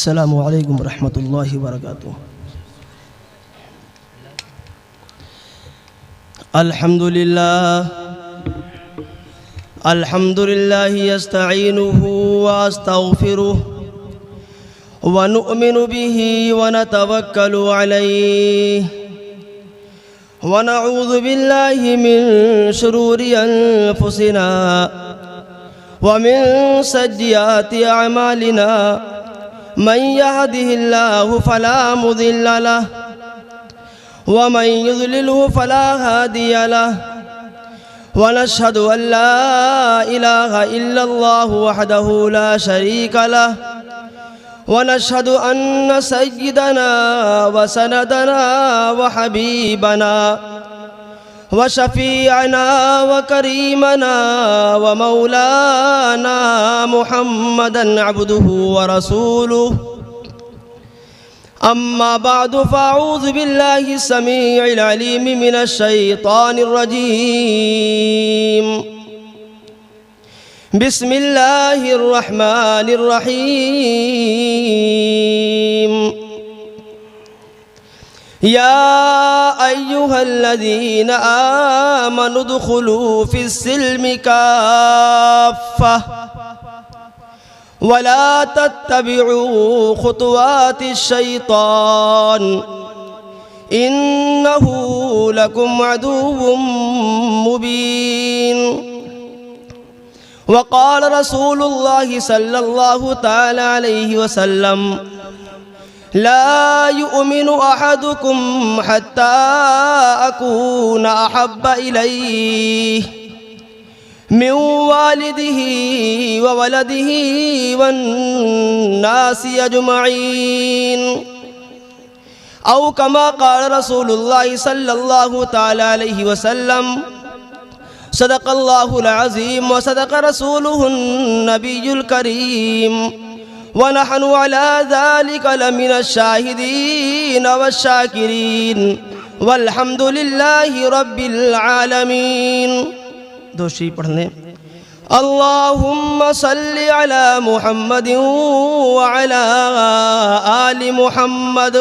अस्सलामु अलैकुम रहमतुल्लाहि व बरकातुहू। अल्हम्दुलिल्लाह यस्तईनुहु व अस्तगफिरुहु व नु'मिनु बिही व नतवक्कलु अलैहि व नऊज़ु बिल्लाहि मिन शुरूरि अनफुसिना व मिन सय्यिआति अअमालिना मन यहदिहिल्लाहु फला मुदिल्ल लहु व मन युद्लिलहु फला हादिय लहु व नशहदु अन ला इलाहा इल्लल्लाहु वहदहु ला शरीक लहु व नशहदु अन्न सय्यिदना व सनदना व हबीबना व शफीअना व करीमना व मौलाना मुहम्मदन अब्दुहु व रसूलुहु। अम्मा बादु फ़अऊज़ु बिल्लाहि समीइल अलीम मिनश शैतानिर रजीम। बिस्मिल्लाहिर रहमानिर रहीम। या अय्युहल्लज़ीना आमनु उदखुलू फ़िस्सिल्मि काफ़्फ़ा वला तत्तबिउ खुतवातिश शैतान इन्नहु लकुम अदुव्वुम मुबीन। वक़ाल रसूलुल्लाहि सल्लल्लाहु तआला अलैहि वसल्लम ला युमिनु अहदुकुम हत्ता अकूना अहब्बा इलैहि मिन वालिदिही व वलदिही वन्नासि अजमईन औ कमा क़ाल रसूलुल्लाहि सल्लल्लाहु तआला अलैहि वसल्लम सदक़ल्लाहुल अज़ीम व सदक़ रसूलुहुन नबियुल करीम व नहनु अला ज़ालिका लमिनश शाहिदीन वश्शाकिरीन वल्हम्दुलिल्लाहि रब्बिल आलमीन। दोषी पढ़ लें। अल्लाहुम्मा सल्लि अला मुहम्मदिन व अला आलि मुहम्मद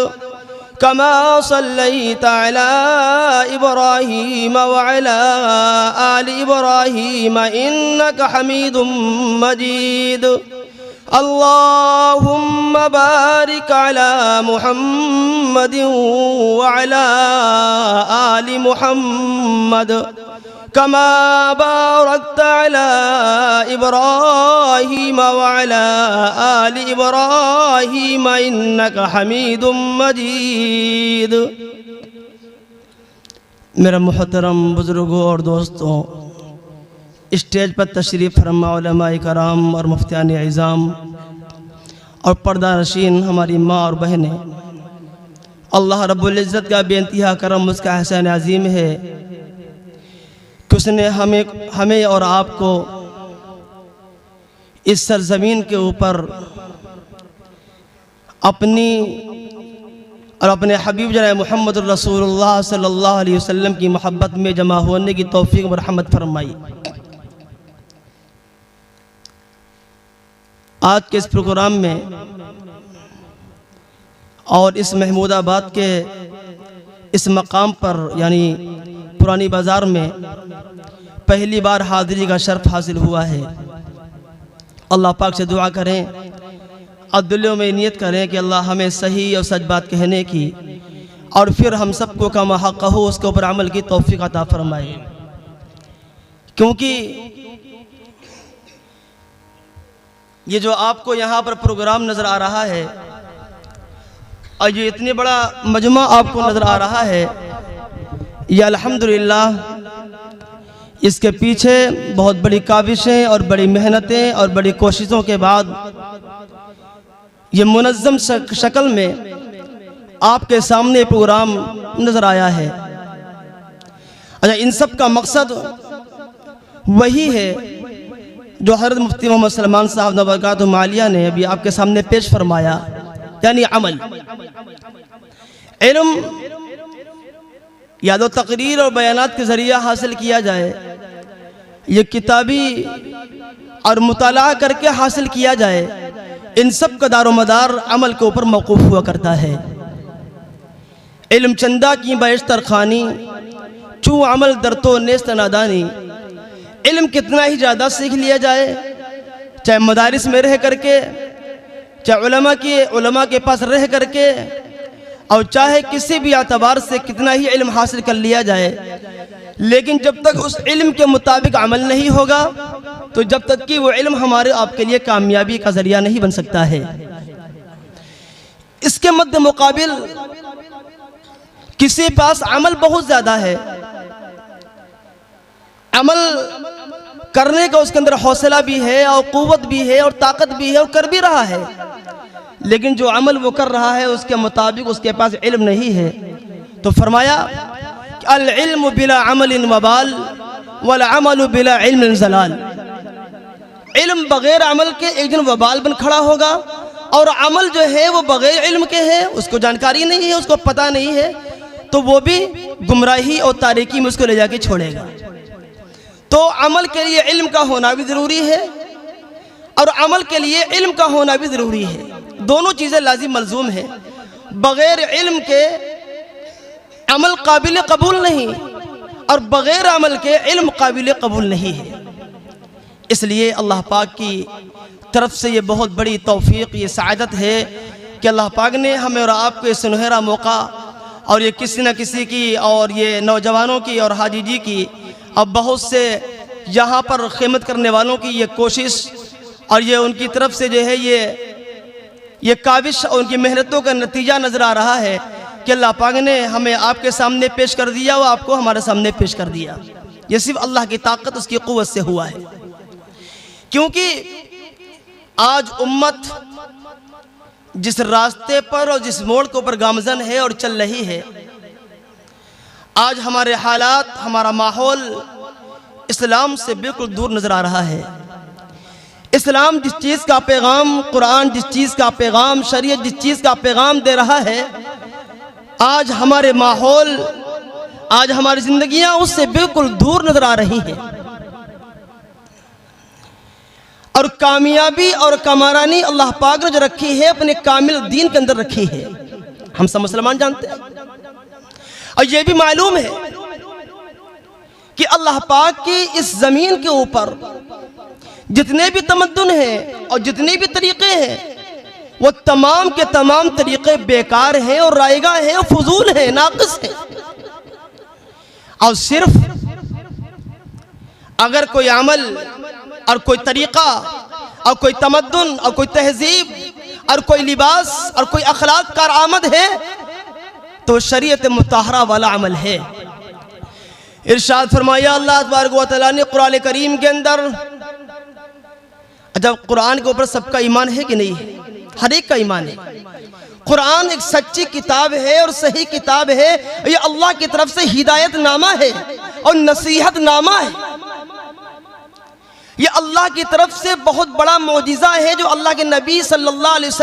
कमा सल्लैता अला इब्राहीम व अला आलि इब्राहीम इन्नका हमीदुम मजीद। अल्लाहुम्मा बारिक अला मुहम्मदिन व अला आलि मुहम्मद कमा बारकता अला इब्राहीम व अला आलि इब्राहीम इन्नका हमीदुम मजीद। मेरा मुहतरम बुजुर्गों और दोस्तों, स्टेज पर तशरीफ़ फरमा उलमाए कराम और मुफ्तियान इज़ाम और पर्दा नशीन हमारी माँ और बहनें, अल्लाह रब्बुल इज़्ज़त का बेइंतहा करम उसका एहसान अज़ीम है कि उसने हमें और आपको इस सरज़मीन के ऊपर अपनी और अपने हबीब जनाब मुहम्मद रसूलुल्लाह सल्लल्लाहु अलैहि वसल्लम की मोहब्बत में जमा होने की तौफ़ीक़ और रहमत फरमाई। आज के इस प्रोग्राम में और इस महमूदाबाद के इस मकाम पर यानी पुरानी बाज़ार में पहली बार हाज़िरी का शर्फ हासिल हुआ है। अल्लाह पाक से दुआ करें और दिलों में नियत करें कि अल्लाह हमें सही और सच बात कहने की और फिर हम सबको कमा हक़ हो उसके ऊपर अमल की तौफ़ीक़ अता फरमाए। क्योंकि ये जो आपको यहाँ पर प्रोग्राम नज़र आ रहा है और ये इतने बड़ा मजमा आपको नज़र आ रहा है, ये अल्हम्दुलिल्लाह इसके पीछे बहुत बड़ी काविशें और बड़ी मेहनतें और बड़ी कोशिशों के बाद ये मुनज़्ज़म शक्ल में आपके सामने प्रोग्राम नज़र आया है। अच्छा, इन सब का मकसद वही है जो हज़रत मुफ्ती मोहम्मद सलमान साहब नबरकातुहु आलिया ने अभी आपके सामने पेश फरमाया, यानी अमल। इल्म या तो तकरीर और बयानात के ज़रिए हासिल किया जाए, ये किताबी और मुताला करके हासिल किया जाए, इन सब का दारोमदार अमल के ऊपर मौकूफ़ हुआ करता है। इल्म चंदा की बैश्तर खानी, चू अमल दर तो नेस्त नादानी। इल्म कितना ही ज़्यादा सीख लिया जाए, चाहे मदारिस में रह करके, चाहे उलमा के पास रह करके, और चाहे किसी भी एतबार से कितना ही इल्म हासिल कर लिया जाए, लेकिन जब तक उस इल्म के मुताबिक अमल नहीं होगा, तो जब तक कि वो इल्म हमारे आपके लिए कामयाबी का जरिया नहीं बन सकता है। इसके मद्दे मुकाबिल किसी पास अमल बहुत ज़्यादा है, अमल करने का उसके अंदर हौसला भी है और क़ुव्वत भी है और ताकत भी है और कर भी रहा है, लेकिन जो अमल वो कर रहा है उसके मुताबिक उसके पास इल्म नहीं है, तो फरमाया अल इल्म बिला अमलिन वबाल वल अमल बिला इल्म ज़लाल। इल्म बगैर अमल के एक दिन वबाल बन खड़ा होगा, और अमल जो है वो बगैर इल्म के है, उसको जानकारी नहीं है, उसको पता नहीं है, तो वो भी गुमराही और तारीकी में उसको ले जाके छोड़ेगा। तो अमल के लिए इल्म का होना भी ज़रूरी है और अमल के लिए इल्म का होना भी ज़रूरी है। दोनों चीज़ें लाजिम मलजूम है। बग़ैर इल्म के अमल काबिल कबूल नहीं और बग़ैर अमल के इल्म काबिल कबूल नहीं है। इसलिए अल्लाह पाक की तरफ से ये बहुत बड़ी तौफीक, ये सआदत है कि अल्लाह पाक ने हमें और आपको ये सुनहरा मौका, और ये किसी न किसी की, और ये नौजवानों की और हाजी जी की, अब बहुत से यहाँ पर खिदमत करने वालों की ये कोशिश और ये उनकी तरफ से जो है ये काविश और उनकी मेहनतों का नतीजा नज़र आ रहा है कि अल्लाह पाक ने हमें आपके सामने पेश कर दिया, वो आपको हमारे सामने पेश कर दिया। ये सिर्फ अल्लाह की ताकत, उसकी क़ुव्वत से हुआ है। क्योंकि आज उम्मत जिस रास्ते पर और जिस मोड़ के ऊपर गामज़न है और चल रही है, आज हमारे हालात, हमारा माहौल इस्लाम से बिल्कुल दूर नज़र आ रहा है। इस्लाम जिस चीज़ का पैगाम, कुरान जिस चीज़ का पैगाम, शरीयत जिस चीज़ का पैगाम दे रहा है, आज हमारे माहौल, आज हमारी ज़िंदगियाँ उससे बिल्कुल दूर नज़र आ रही हैं। और कामयाबी और कमारानी अल्लाह पाक ने जो रखी है अपने कामिल दीन के अंदर रखी है, हम सब मुसलमान जानते हैं। और ये भी मालूम है कि अल्लाह पाक की इस ज़मीन के ऊपर जितने भी तमद्दुन हैं और जितने भी तरीक़े हैं, वो तमाम के तमाम तरीक़े बेकार हैं और रायगा हैं और फजूल हैं, नाक़िस हैं। और सिर्फ अगर कोई अमल और कोई तरीक़ा और कोई तमद्दुन और कोई तहज़ीब और कोई लिबास और कोई अखलाक कारआमद है, तो शरीयत मुताहरा वाला अमल है। इरशाद फरमाया अल्लाह तबारक व तआला ने कुरान करीम के अंदर, जब कुरान के ऊपर सबका ईमान है कि नहीं है? हर एक का ईमान है। कुरान एक सच्ची किताब है और सही किताब है। ये अल्लाह की तरफ से हिदायत नामा है और नसीहत नामा है। ये अल्लाह की तरफ से बहुत बड़ा मौजिज़ा है जो अल्लाह के नबी सल्लल्लाहु अलैहि वसल्लम